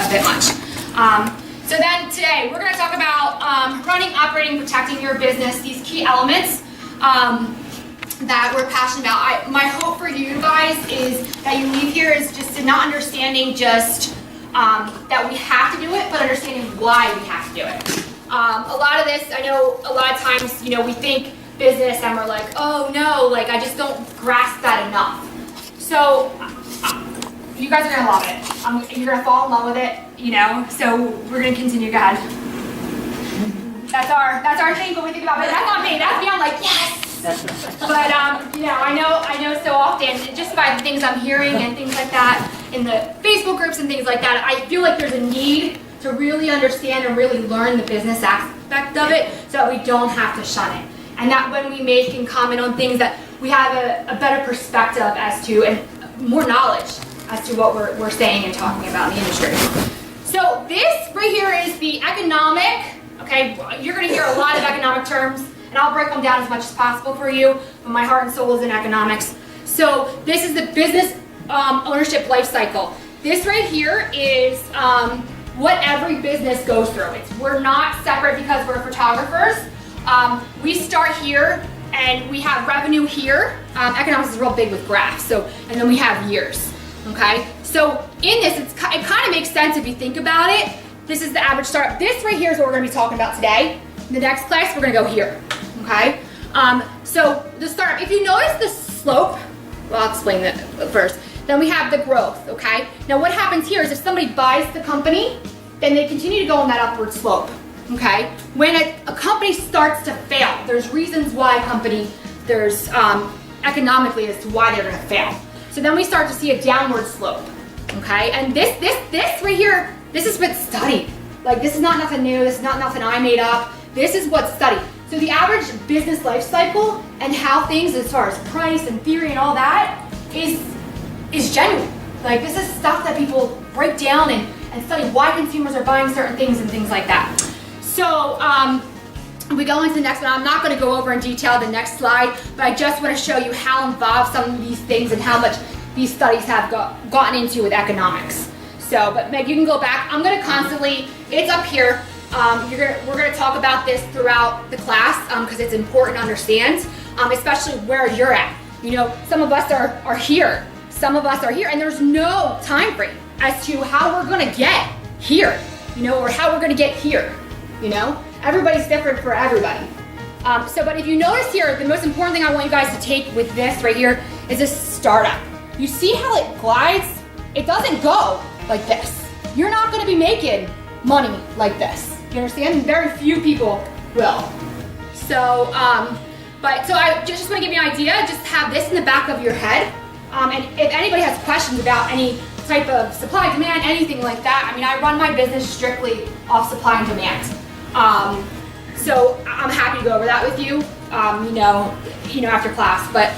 a bit much. So then today we're going to talk about running, operating, protecting your business, these key elements that we're passionate about. My hope for you guys is that you leave here is just not understanding just that we have to do it, but understanding why we have to do it. A lot of this, I know a lot of times, you know, we think business and we're like, oh no, like I just don't grasp that enough. So you guys are gonna love it. You're gonna fall in love with it, you know. So we're gonna continue. Go ahead. That's our thing when we think about it. That's not me. That's me. I'm like yes. But you know, I know so often just by the things I'm hearing and things like that in the Facebook groups and things like that, I feel like there's a need to really understand and really learn the business aspect of it so that we don't have to shun it. And that when we make and comment on things that we have a better perspective as to and more knowledge as to what we're saying and talking about in the industry. So this right here is the economic, okay, you're going to hear a lot of economic terms and I'll break them down as much as possible for you, but my heart and soul is in economics. So this is the business ownership life cycle. This right here is what every business goes through. We're not separate because we're photographers. We start here and we have revenue here. Economics is real big with graphs, so, and then we have years, okay? So in this, it kind of makes sense if you think about it. This is the average startup. This right here is what we're gonna be talking about today. In the next class, we're gonna go here, okay? So the startup, if you notice the slope, well, I'll explain that first. Then we have the growth, okay? Now what happens here is if somebody buys the company, then they continue to go on that upward slope, okay? When a company starts to fail, there's reasons why there's economically as to why they're gonna fail. So then we start to see a downward slope, okay? And this right here, this is what's studied. Like this is not nothing new, this is not nothing I made up. This is what's studied. So the average business life cycle and how things as far as price and theory and all that is genuine. Like this is stuff that people break down and study why consumers are buying certain things and things like that. So we go into the next one. I'm not going to go over in detail the next slide, but I just want to show you how involved some of these things and how much these studies have gotten into with economics. So, but Meg, you can go back. I'm going to constantly, it's up here. We're going to talk about this throughout the class because it's important to understand, especially where you're at. You know, some of us are here. Some of us are here, and there's no time frame as to how we're going to get here, you know, or how we're going to get here, you know. Everybody's different for everybody. But if you notice here, the most important thing I want you guys to take with this right here is a startup. You see how it glides? It doesn't go like this. You're not going to be making money like this. You understand? Very few people will. So, so I just want to give you an idea. Just have this in the back of your head. And if anybody has questions about any type of supply, demand, anything like that, I mean, I run my business strictly off supply and demand. So I'm happy to go over that with you, you know, after class. But